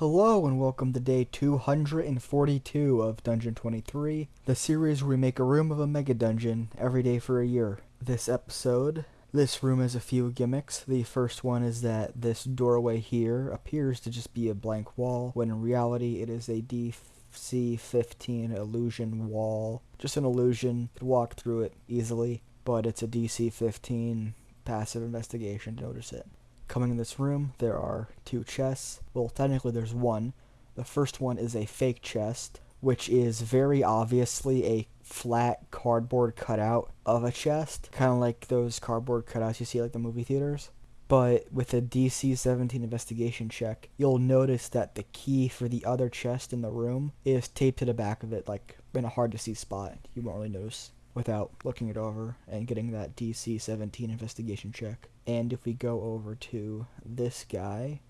Hello and welcome to day 242 of Dungeon23, the series where we make a room of a mega dungeon every day for a year. This room has a few gimmicks. The first one is that this doorway here appears to just be a blank wall, when in reality it is a DC-15 illusion wall. Just an illusion, you could walk through it easily, but it's a DC-15 passive investigation to notice it. Coming in this room, there are two chests. Well, technically there's one. The first one is a fake chest, which is very obviously a flat cardboard cutout of a chest, kind of like those cardboard cutouts you see at like the movie theaters. But with a DC-17 investigation check, you'll notice that the key for the other chest in the room is taped to the back of it, like in a hard-to-see spot. You won't really notice without looking it over and getting that DC-17 investigation check. And if we go over to this guy,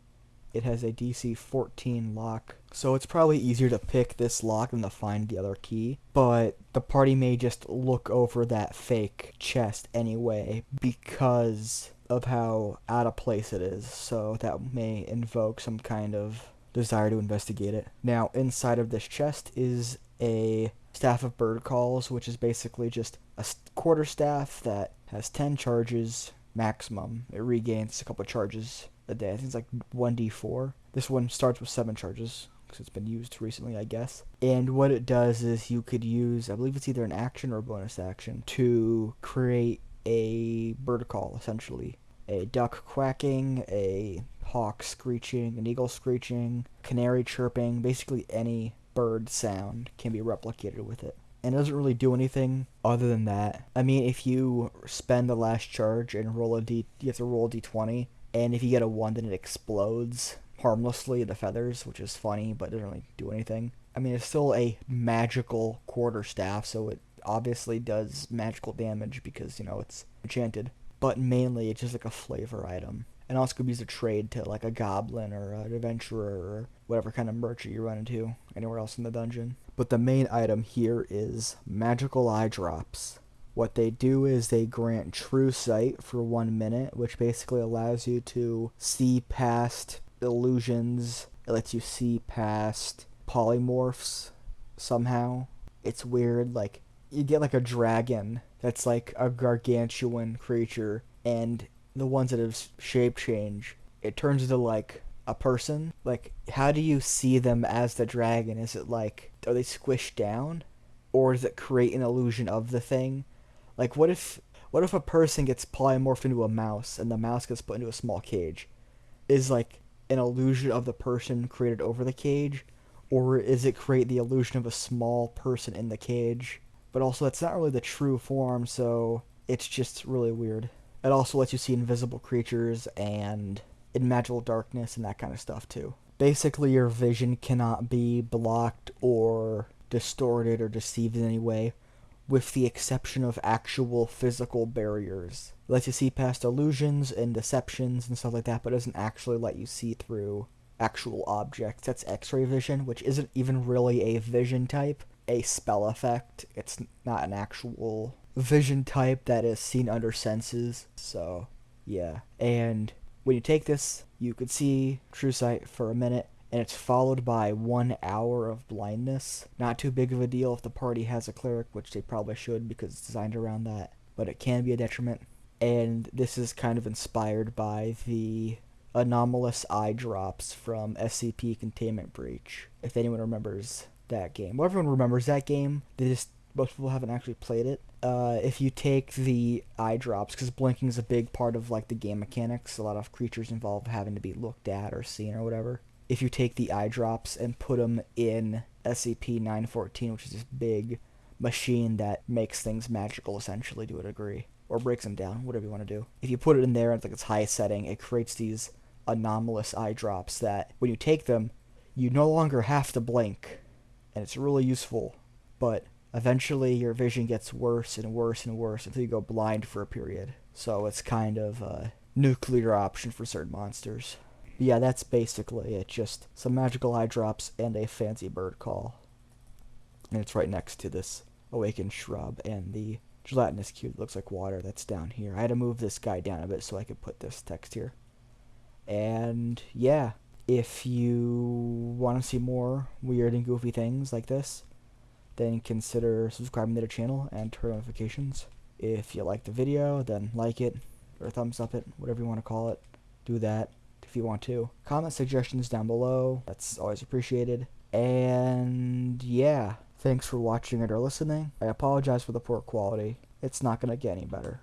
it has a DC-14 lock, so it's probably easier to pick this lock than to find the other key, but the party may just look over that fake chest anyway because of how out of place it is, so that may invoke some kind of desire to investigate it. Now, inside of this chest is a staff of bird calls, which is basically just a quarterstaff that has 10 charges maximum. It regains a couple of charges a day. I think it's like 1d4. This one starts with 7 charges because it's been used recently, I guess. And what it does is you could use, I believe it's either an action or a bonus action, to create a bird call, essentially. A duck quacking, a hawk screeching, an eagle screeching, canary chirping, basically any bird sound can be replicated with it. And it doesn't really do anything other than that. I mean, if you spend the last charge and roll you have to roll a d20, and if you get a 1, then it explodes harmlessly, the feathers, which is funny, but doesn't really do anything. I mean, it's still a magical quarterstaff, so it obviously does magical damage because, it's enchanted. But mainly, it's just like a flavor item. And also could be used to trade to like a goblin or an adventurer or whatever kind of merchant you run into anywhere else in the dungeon. But the main item here is magical eye drops. What they do is they grant Truesight for 1 minute, which basically allows you to see past illusions. It lets you see past polymorphs somehow. It's weird, like you get like a dragon that's like a gargantuan creature, and the ones that have shape change, it turns into like a person. Like, how do you see them as the dragon? Is it like, are they squished down, or does it create an illusion of the thing? Like, what if a person gets polymorphed into a mouse and the mouse gets put into a small cage? Is like an illusion of the person created over the cage, or is it create the illusion of a small person in the cage? But also, that's not really the true form, so it's just really weird. It also lets you see invisible creatures and in magical darkness and that kind of stuff too. Basically, your vision cannot be blocked or distorted or deceived in any way, with the exception of actual physical barriers. It lets you see past illusions and deceptions and stuff like that, but doesn't actually let you see through actual objects. That's X-ray vision, which isn't even really a vision type, a spell effect. It's not an actual vision type that is seen under senses. So yeah, and when you take this, you could see Truesight for a minute, and it's followed by 1 hour of blindness. Not too big of a deal if the party has a cleric, which they probably should because it's designed around that, but it can be a detriment. And this is kind of inspired by the anomalous eye drops from SCP Containment Breach, if anyone remembers that game. Well, everyone remembers that game, most people haven't actually played it. If you take the eye drops, because blinking is a big part of like the game mechanics, a lot of creatures involve having to be looked at or seen or whatever. If you take the eye drops and put them in SCP-914, which is this big machine that makes things magical essentially to a degree, or breaks them down, whatever you want to do. If you put it in there at like its highest setting, it creates these anomalous eye drops that when you take them, you no longer have to blink, and it's really useful, but eventually your vision gets worse and worse and worse until you go blind for a period. So it's kind of a nuclear option for certain monsters. But yeah, that's basically it. Just some magical eye drops and a fancy bird call. And it's right next to this awakened shrub and the gelatinous cube that looks like water that's down here. I had to move this guy down a bit so I could put this text here. And yeah, if you want to see more weird and goofy things like this, then consider subscribing to the channel and turn notifications. If you like the video, then like it, or thumbs up it, whatever you want to call it. Do that if you want to. Comment suggestions down below. That's always appreciated. And yeah, thanks for watching and or listening. I apologize for the poor quality. It's not going to get any better.